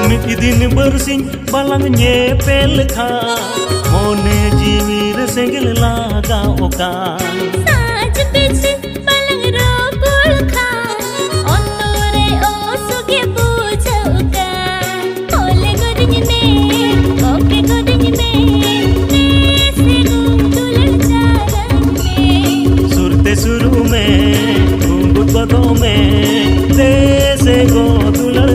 Mid din bersing balang nyepel kha mone jiwir senggel laga oka साज बिच balang robul kha ontore o suge bujauka ole godiñ में oke godiñ में se gundul charan में सुरते शुरू में घुंघट बदों में से गो दुलड़